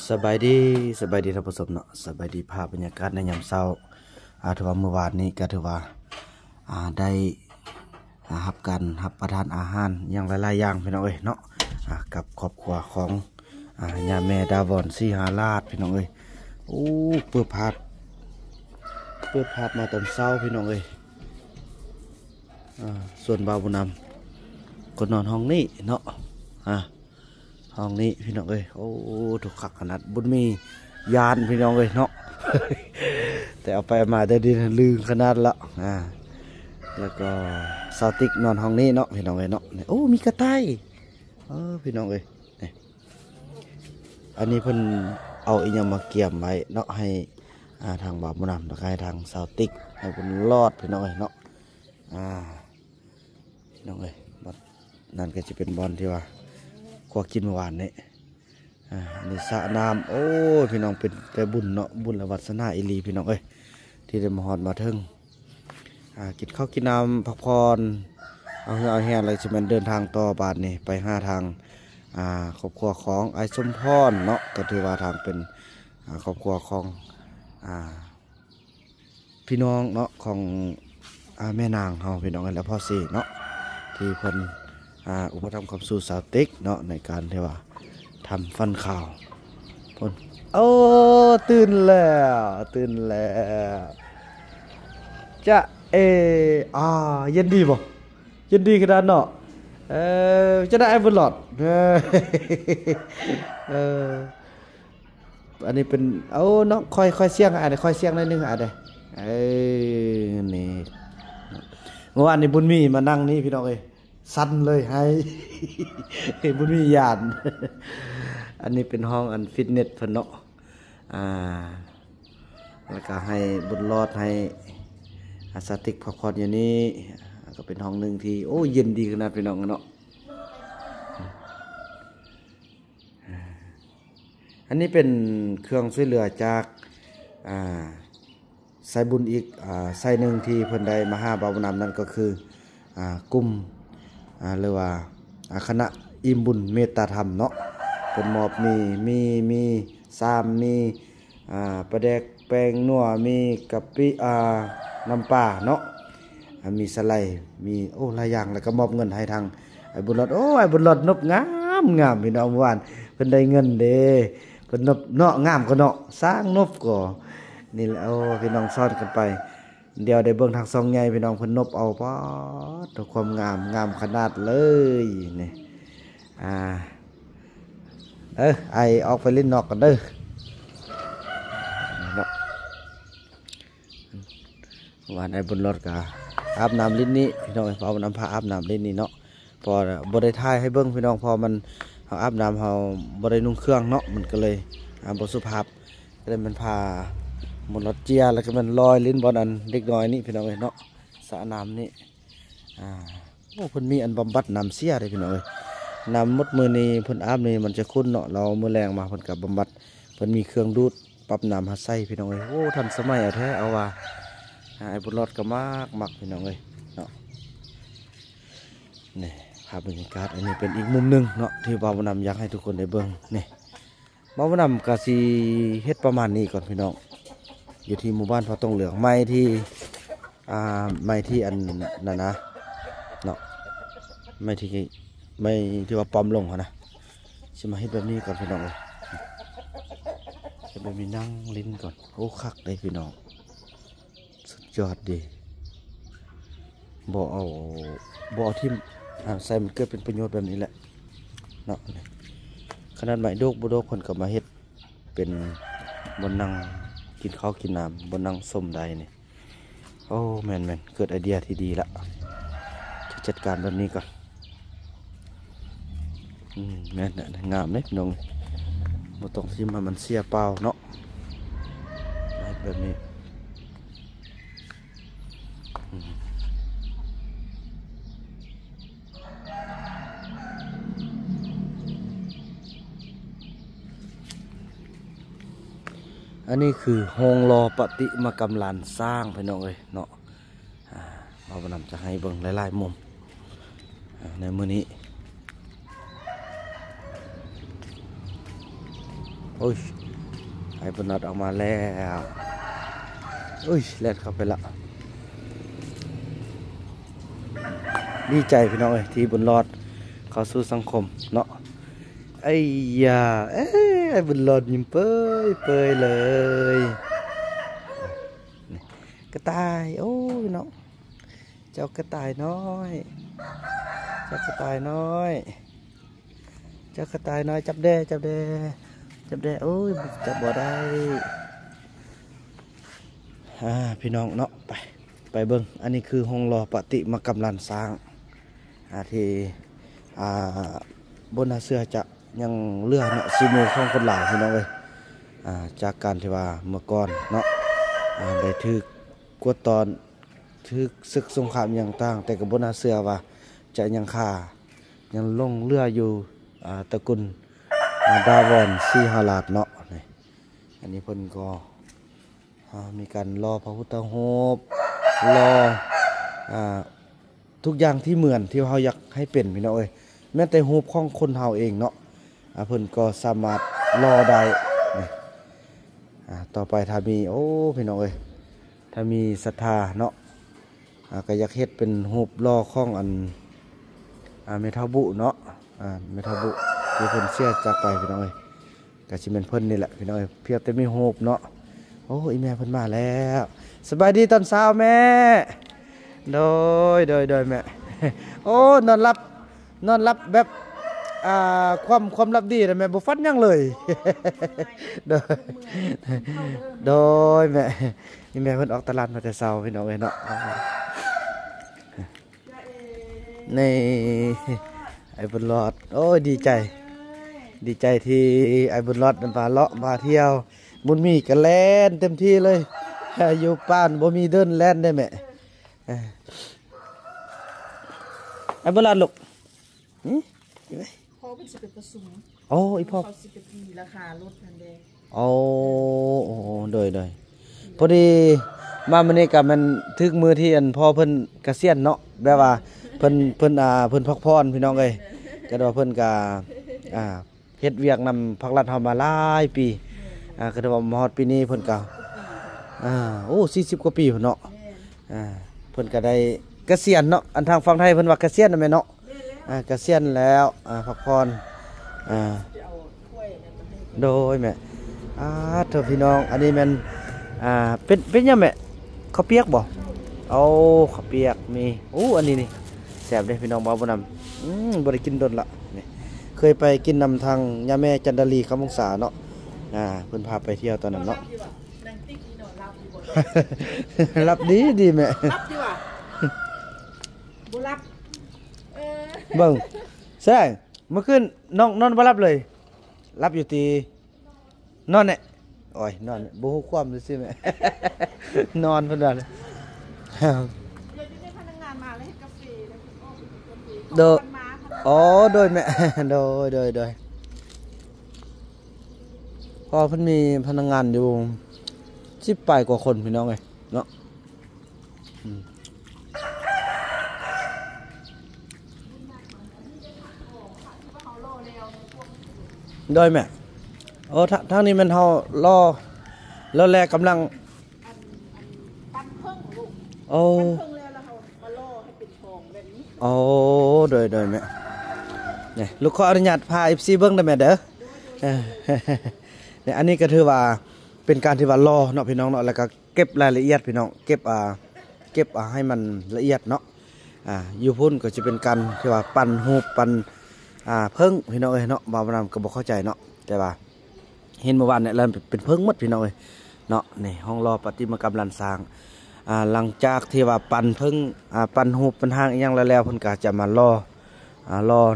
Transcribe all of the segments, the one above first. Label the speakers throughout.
Speaker 1: สบายดีสบายดีท่านผู้ชมเนาะสบายดีภาพบรรยากาศในยามเช้าถือว่าเมื่อวานนี้ก็ถือว่าได้รับประทานอาหารอย่างหลายๆอย่างพี่น้องเอ้ยเนาะกับครอบครัวของย่าแม่ดาวอนสีหาราชพี่น้องเอ้ยโอ้เปิดพาดมาตอนเช้าพี่น้องเอ้ยส่วนบ่าวบุญนำก็นอนห้องนี้เนาะห้องนี้พี่น้องเอ้ยโอ้ถูกขักขนาดบุญมียานพี่น้องเอ้ยเนาะ แต่เอาไปมาได้ดีลืมขนาดละแล้วก็ซาติกนอนห้องนี้เนาะพี่น้องเอ้ยเนาะโอ้มีกระต่ายพี่น้องเอ้ยนี่อันนี้เพิ่นเอาอีหยังมาเกี่ยมไว้เนาะให้ทางบ่าวบุญนำแล้วก็ให้ทางซาติกให้เพิ่นรอดพี่น้องเอ้ยเนาะพี่น้องเอ้ยนั่นก็จะเป็นบอลที่ว่าขวกินเมื่อวานนี่นี่สระน้ำโอ้พี่น้องเป็นแต่บุญเนาะบุญและวัสนาอิลีพี่น้องเอ้ยที่ได้มาฮอดมาถึงกินข้าวกินน้ำพักผ่อนเอาแห้งอะไรจะมันเดินทางต่อบาทนี่ไปหาทางครอบครัวของไอ้สมพรเนาะก็ถือว่าทางเป็นครอบครัวของพี่น้องเนาะของแม่นางเฮาพี่น้องกันแล้วพ่อสี่เนาะที่เพิ่นอุปถัมภ์คำสู่สาวติ๊กเนาะในการที่ว่าทำฟันข่าวพ่นโอ้ตื่นแล้วจะเย็นดีบ่เย็นดีขนาดเนาะจะได้ไอ้บุญหลอดอันนี้เป็นเนาะค่อยเสียงค่อยเสียงหน่อยนึงนี่เมื่อวานนี้บุญมีมานั่งนี่พี่น้องเอ้ยสั้นเลยให้ บุญมีญาณ อันนี้เป็นห้องอันฟิตเนสเพิ่นเนาะแล้วก็ให้บุญรอดให้สติกพักผ่อนอยู่นี่ก็เป็นห้องหนึ่งที่โอ้เย็นดีขนาดพี่น้องเนาะอันนี้เป็นเครื่องช่วยเหลือจากสายบุญอีกสายหนึ่งที่เพิ่นได้มาหาบ่าวบุญนำนั่นก็คือกลุ่มหรือว่าคณะอิ่มบุญเมตตาธรรมเนาะเป็นมอบมีซามมีปลาแดกแป้งนัวมีกะปิน้ำปลาเนาะมีสไลด์มีหลายอย่างแล้วก็มอบเงินให้ทางไอ้บุญรอดไอ้บุญรอดนบงามพี่น้องเมื่อวานเพิ่นได้เงินเด้เพิ่นนบเนาะงามก็เนาะสร้างนบก็นี่แหละพี่น้องซ้อนกันไปเดี๋ยวได้เบิ่งทางซองใหญ่พี่น้องเพิ่นนบเอาป๊อดความงามขนาดเลยนี่ไอออกไปเล่นนอกกันเด้อวันไอ้บนรถก็อาบน้ำลิ้นนี้พี่น้องพอน้ำพาอาบน้ำลิ้นนี้เนาะพอบริทายให้เบิ้งพี่น้องพอมันเขาอาบน้ำเขาบรินุ่งเครื่องเนาะมันก็เลยบสุภาพก็เลยมันพาบนรถเจียแล้วก็มันลอยลิ้นบอลอันเล็กน้อยนี่พี่น้องเนาะสระน้ำนี่เพิ่นมีอันบำบัดน้ำเสียเลยพี่น้องน้ำมดมือนี่เพิ่นอาบนี่มันจะคุ้นเนาะเราเมื่อแรงมาเพิ่นกับบำบัดเพิ่นมีเครื่องดูดปรับน้ำหัดไส้พี่น้องทันสมัยแท้เอาว่าไอ้บุญรอดก็มากพี่น้องเนาะนี่ภาพบรรยากาศอันนี้เป็นอีกมุมหนึ่งเนาะที่บ่าวบุญนำอยากให้ทุกคนได้เบิ่งนี่บ่าวบุญนำก็สิเฮ็ดประมาณนี้ก่อนพี่น้องอยู่ที่หมู่บ้านพอตรงเหลืองไม้ที่อันนั่นนะเนาะไม่ที่ว่าปอมลงนะสิมาเฮ็ดแบบนี้ก่อนพี่น้องจะแบบนี้นั่งลิ้นก่อนคักได้พี่น้องสุดยอดดีบ่เอาที่ใส่มันเกิดเป็นประโยชน์แบบนี้แหละเนาะขนาดไม้โดกคนก็มาเฮ็ดเป็นบนนั่งกินข้าวกินน้ำบนนั่งส้มใดนี่แม่นเกิดไอเดียที่ดีละจะจัดการแบบนี้ก่อนแม่นงามเลยพี่น้องบ่ต้องที่มันเสียเปล่าเนาะแบบนี้อันนี้คือโฮงรอปฏิมากรรมลานสร้างพี่น้องเนาะเรานำจะให้เบิ่งหลายๆมุมในมื้อนี้ โอ้ยไอ้บนนอดออกมาแล้วอุ้ยแล่นเข้าไปละดีใจพี่น้องเอ้ยที่บุญรอดเข้าสู่สังคมเนาะไอ้ยาไอ้บุญรอดยิ้มเป้ยเลยกระต่ายโอ้ยน้องเจ้ากระต่ายน้อยเจ้ากระต่ายน้อยเจ้ากระต่ายน้อยจับแด้โอ้ยจับบ่ได้พี่น้องเนาะไปเบิ่งอันนี้คือห้องรอปฏิมากรรมลานสร้างที่บนหน้าเสื้อจะยังเลือเนาะซีโมของคนหลายพี่น้องเลยจากการที่ว่าเมื่อก่อนเนาะได้ถือกวดตอนถือศึกสงครามอย่างต่างแต่กับบนหน้าเสื้อว่าจะยังฆ่ายังลงเรืออยู่ตระกูลดาวอนซีฮาลาดเนาะนี่อันนี้เพิ่นก็มีการรอพระพุทธรูปรอทุกอย่างที่เหมือนที่เราอยากให้เป็นพี่น้องเอ้ยแม้แต่รูปของคนเฮาเองเนาะเพิ่นก็สามารถรอได้ต่อไปถ้ามีโอ้พี่น้องเอ้ยถ้ามีศรัทธาเนาะก็อยากเฮ็ดเป็นรูปรอของอันเมทาบุเนาะเมทาบุที่เพิ่นเสียจากไปพี่น้องเอ้ยก็สิเป็นเพิ่นนี่แหละพี่น้องเอ้ยเพียงแต่มีรูปเนาะโอ้อีแม่เพิ่นมาแล้วสบายดีตอนเช้าแม่โดยแม่โอ้นอนรับแบบความลับดีนะแม่บ่ฟันยังเลยโดยแม่นี่แม่เพิ่นออกตลาดมาแต่เช้าพี่น้องเอ้ยเนาะนี่ไอ้บุญรอดโอ้ยดีใจที่ไอ้บุญรอดมาเลาะมาเที่ยวบุญมีกันแล่นเต็มที่เลยอยู่บ้านบ่มีเดินแล่นได้แม่ไอ้บุญรอดลูก
Speaker 2: พ่อเป็นสิเป็นประสุม
Speaker 1: โอ้อีพ่อ
Speaker 2: เขาสิเป็นปีราคารถนั่นเอง
Speaker 1: โอ้โดยพอดีมามื้อนี้ก็มันถึกมือที่อันพ่อเพิ่นเกษียณเนาะแบบว่าเพิ่นพักผ่อนพี่น้องเอ้ยก็ว่าเพิ่นก็เฮ็ดเวียกนำภาครัฐเฮามาหลายปีก็ได้ว่ามาฮอดปีนี้เพิ่นก็โอ้40กว่าปีพุ่นเนาะเพิ่นก็ได้เกษียณเนาะอันทางฝั่งไทยเพิ่นว่าเกษียณนั่นแม่เนาะเกษียณแล้วพักผ่อนโดยแม่เถอะพี่น้องอันนี้มันเป็นยังแม่ข้าวเปียกบ่เอาข้าวเปียกมีอันนี้นี่แซ่บเลยพี่น้องบ่าวบ่นำบ่ได้กินดนละนี่เคยไปกินนำทางย่าแม่จันดาลีคำวงศาเนาะเพิ่นพาไปเที่ยวตอนนั้นเนาะรับดีแม่
Speaker 2: รับดีว่ะบ่รับ
Speaker 1: เบิ่งใช่เมื่อคืนน้องนอนบ่รับเลยรับอยู่ตีนอนเนี่ยโอ้ยนอนบ่ฮู้ความซื่อแม่นอนเพิ่นว่าเลย
Speaker 2: เดี๋ยวจะได้พนักงานมาแล้วให้กาแฟแล้ว
Speaker 1: โดยโดยแม่โดยพอเพิ่นมีพนักงานอยู่10ปลายกว่าคนพี่น้องเอ้ยเนาะโดยแม่ทางนี้มันเฮาแล้วแลกำลัง
Speaker 2: ปั้นเพิ่งลูก
Speaker 1: ปั้น
Speaker 2: เพิ่งแล้วเขามาล่อให้เป็นทองแบบนี้
Speaker 1: โดยแม่นี่ลูกขออนุญาตพา FC เบิ่งได้แม่เด้อเนี่ยอันนี้ก็ถือว่าเป็นการที่ว่ารอเนาะพี่น้องเนาะแล้วก็เก็บรายละเอียดพี่น้องเก็บให้มันละเอียดเนาะอยู่พุ่นก็จะเป็นการที่ว่าปั้นรูปปั้นเพิ่งพี่น้องเอ้ยเนาะบ่าวนำก็บ่เข้าใจเนาะแต่ว่าเห็นเมื่อวานเนี่ยเราเป็นเพิ่งหมดพี่น้องเอ้ยเนาะนี่ห้องรอปฏิมากรรมลานสร้างหลังจากที่ว่าปั้นเพิ่งปั้นรูปปั้นหางอีหยังแล้วเพิ่นก็จะมารอ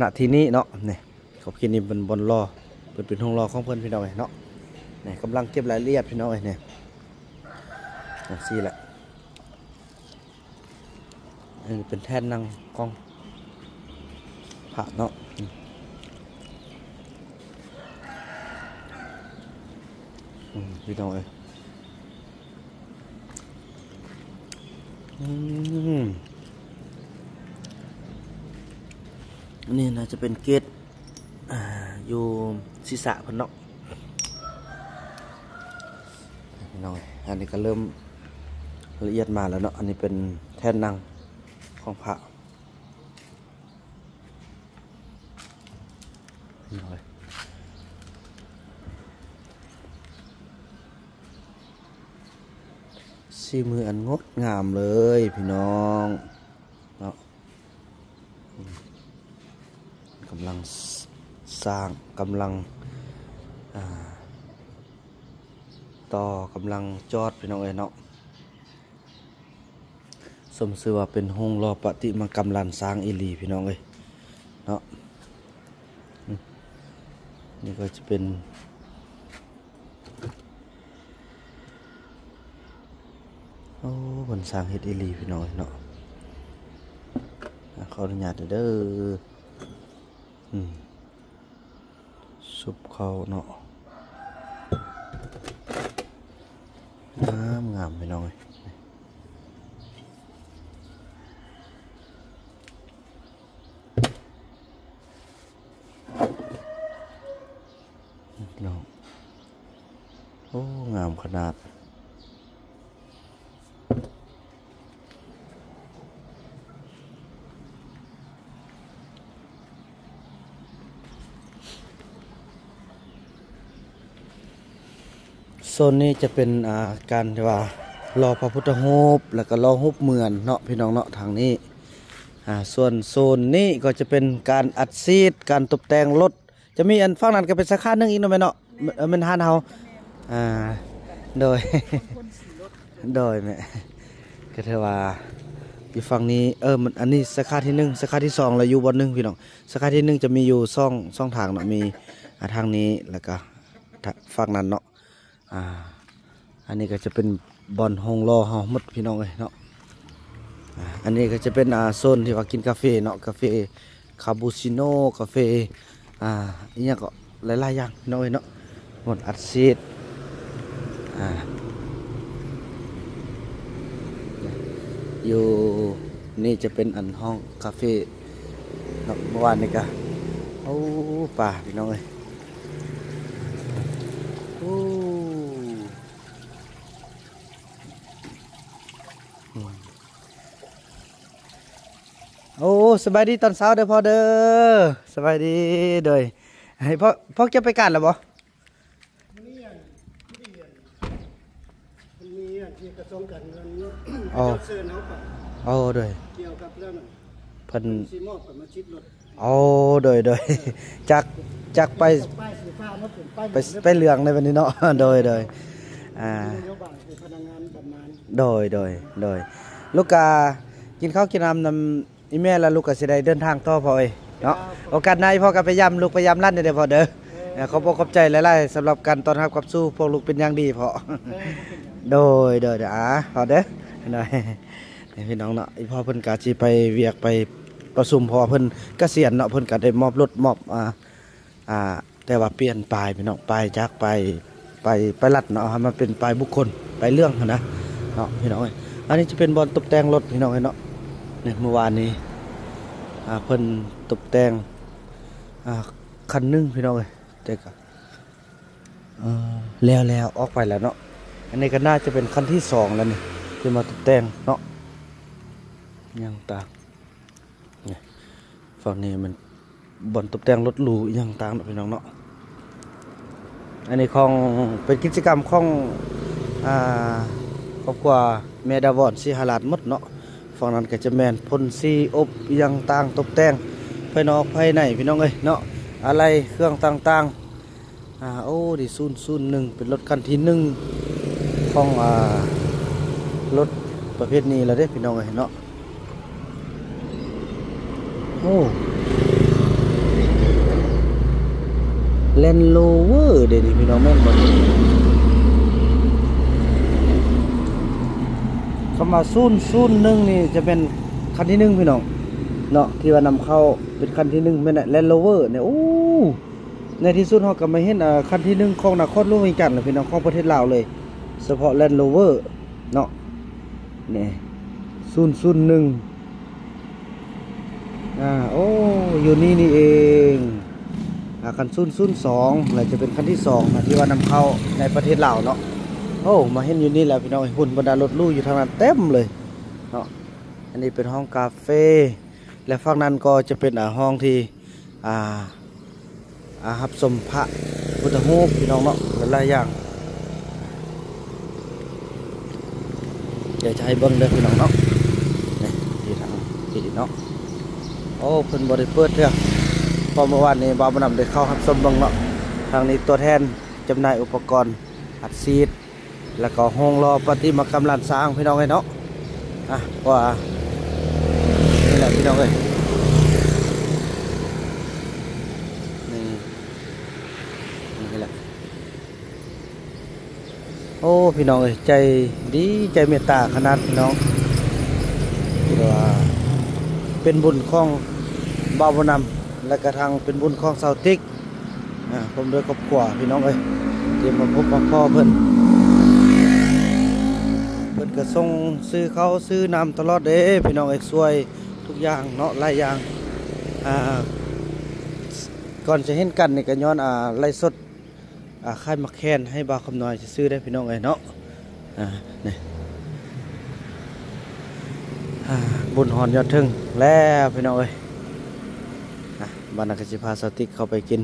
Speaker 1: ณที่นี้เนาะนี่ขอบคิดนี่เป็นบนรอเป็นห้องรอของเพิ่นพี่น้องเอ้ยเนาะนี่กำลังเก็บรายละเอียดพี่น้องเอ้ยเนี่ยซี่แหละเป็นแท่นนั่งกล้องผ่าเนาะพี่น้องเอ้ยนี่น่าจะเป็นเกตอยู่ศีรษะพนเนาะ น้อยอันนี้ก็เริ่มละเอียดมาแล้วเนาะอันนี้เป็นแท่นนั่งของพระน้อยสีมืออันงดงามเลยพี่น้องเนาะกำลังสร้างกำลังต่อกำลังจอดพี่น้องเอ้ยเนาะสมชื่อว่าเป็นห้องรอปฏิมากรรมลานสร้างอีหลีพี่น้องเอ้ยเนาะนี่ก็จะเป็นโอ้บนสร้างเฮ็ดอีหลีพี่น้องเอ้ยเนาะขออนุญาตเด้อซุปเขาเนาะงามพี่น้องเอ้ยน้องโอ้งามขนาดโซนนี้จะเป็นการที่ว่ารอพระพุทธรูปแล้วก็รอรูปเหมือนเนาะพี่น้องเนาะทางนี้ส่วนโซนนี้ก็จะเป็นการอัดซีดการตกแต่งรถจะมีอันฝั่งนั้นก็เป็นสาขาหนึงอีกเนาะแม่เนาะมันหานเฮาโดย โดยแม่ก็เทว่าอยู่ฝั่งนี้มันอันนี้สาขาที่1สาขาที่2แล้วอยู่บน1พี่น้องสาขาที่1จะมีอยู่ช่องทางเนาะมีทางนี้แล้วก็ฝั่งนั้นเนาะอันนี้ก็จะเป็นบอนห้องรอเฮาหมดพี่น้องเลยเนาะอันนี้ก็จะเป็นโซนที่ว่ากินกาแฟเนาะกาแฟคาปูชิโน่กาแฟอีกอย่างก็หลายๆอย่างพี่น้องเลยเนาะหมดอัดซีดอยู่นี่จะเป็นอันห้องคาเฟ่เนาะเมื่อวานนี่ก็โอ้ป่าพี่น้องเลยโอ้สบายดีตอนเช้าเด้อพ่อเด้อสบายดีเด้อให้พ่อจะไปกันหรือบ่
Speaker 2: มีที่กระทรวงการเงินเชิญเขาไป
Speaker 1: เด้อ
Speaker 2: เกี่ยวกับเรื่อง
Speaker 1: เพิ่น
Speaker 2: สิมอบกับมาชิดรถ
Speaker 1: เด้อจากไปเหลืองในวันนี้เนาะโดยลูกกากินข้าวกินน้ำอีแม่แล้วลูกก็สิได้เดินทางต่อพ่อเอ้ยเนาะโอกาสหน้าพ่อก็ไปย้ำลูกไปย้ำลั่นเด้อพ่อเด้อขอบใจหลายๆสำหรับการต้อนรับกับสู้พวกลูกเป็นอย่างดีพ่อโดยพ่อเด้อหน่อยพี่น้องเนาะอีพ่อเพิ่นก็สิไปเวียกไปประชุมพ่อเพิ่นเกษียณเนาะเพิ่นก็ได้มอบรถมอบแต่ว่าเปลี่ยนปลายพี่น้องปลายจากไปลัดเนาะให้มันเป็นปลายบุคคลปลายเรื่องนะเนาะพี่น้องอันนี้จะเป็นบอลตกแต่งรถพี่น้องเนาะเนี่ยเมื่อวานนี้เพิ่นตกแต่งคันนึงพี่น้องแต่ก็แล้วออกไปแล้วเนาะอันนี้ก็น่าจะเป็นคันที่2แล้วนี่ที่มาตกแต่งเนาะยังต่างเนี่ยฝั่งนี้มันบอลตกแต่งรถหรูยังต่างพี่น้องเนาะอันนี้ของเป็นกิจกรรมของครอบครัวแม่ดาวอนสีหราดมดเนาะฝั่งนั้นก็จะแมนพ่นสีอบยังต่างตกแต่งภายนอกภายในพี่น้องเอ้ยเนาะอะไรเครื่องต่างๆโอ้ดิซูน1เป็นรถคันที่1ของรถประเภทนี้แล้วเด้พี่น้องเอ้ยเนาะโอ้แลนด์โรเวอร์เดี๋ยวนี้พี่น้องแม่นบ่คำว่าซูน1นี่จะเป็นคันที่1พี่น้องเนาะที่ว่านำเข้าเป็นคันที่1แม่นแลนด์โรเวอร์เนี่ยโอ้ในที่สุดเฮาก็มาเห็นคันที่1ของนครหลวงเวียงจันทน์พี่น้องของประเทศลาวเลยเฉพาะแลนด์โรเวอร์เนาะนี่001โอ้อยู่นี่เองคัน002แล้วจะเป็นคันที่2นะที่ว่านำเข้าในประเทศลาวเนาะ โอ้มาเห็นอยู่นี่แหละพี่น้องหุ่นบรรดารถลู่อยู่ทางนั้นเต็มเลยเนาะอันนี้เป็นห้องกาแฟและฝั่งนั้นก็จะเป็นห้องที่รับชมพระพุทธรูปพี่น้องเนาะหลายอย่างเดี๋ยวจะให้เบิ้งเด้อพี่น้องเนาะนี่ที่ทางที่เนาะโอ้เพิ่นบ่ได้เปิดเด้อพอเมื่อวานนี้บ่าวบ่นำได้เข้ารับชมเบิ้งเนาะทางนี้ตัวแทนจำหน่ายอุปกรณ์อัดซีดแล้วก็ห้องรอปฏิมากรรมลานสร้างพี่น้องเนาะว่านี่แหละพี่น้องนี่แหละโอ้พี่น้องใจดีใจเมตตาขนาดพี่น้องว่าเป็นบุญของบ่าวบ่นำและกระทั่งเป็นบุญของชาวติ๊กผมด้วยครอบครัวพี่น้องเตรียมมาพบมาพ่อเพิ่นก็ส่งซื้อเขาซื้อน้ำตลอดเด้พี่น้องช่วยทุกอย่างเนาะหลายอย่างก่อนจะเห็นกันนี่ก็ย้อนไล่สดค่ายมักแคนให้บ่าวคำน้อยจะซื้อได้พี่น้องเนาะนี่บุญหอนยอดทึ่งแล้วพี่น้องบ้านนักจิพาสติกเข้าไปกิน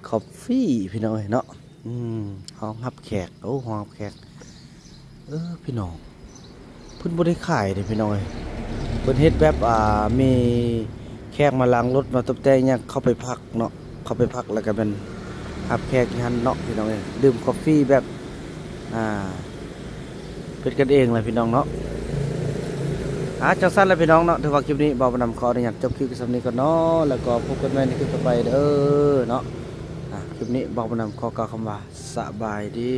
Speaker 1: คอฟฟี่พี่น้องเนาะห้องรับแขกโอ้ห้องรับแขกพี่น้องเพิ่นบ่ได้ขายเลยพี่น้องเพิ่นเฮ็ดแบบมีแขกมาล้างรถมาตบแต่งเนี่ยเข้าไปพักเนาะเข้าไปพักแล้วก็เป็นรับแขกหันเนาะพี่น้องดื่มกาแฟแบบเป็นกันเองเลยพี่น้องเนาะจังสั้นเลยพี่น้องเนาะถือว่าคลิปนี้บ่าวบ่นำขออนุญาตจบคลิปกับสำนี้ก่อนเนาะแล้วก็พบกันใหม่ในคลิปต่อไปเด้อเนาะคลิปนี้บ่าวบ่นำขอกล่าวคำว่าสบายดี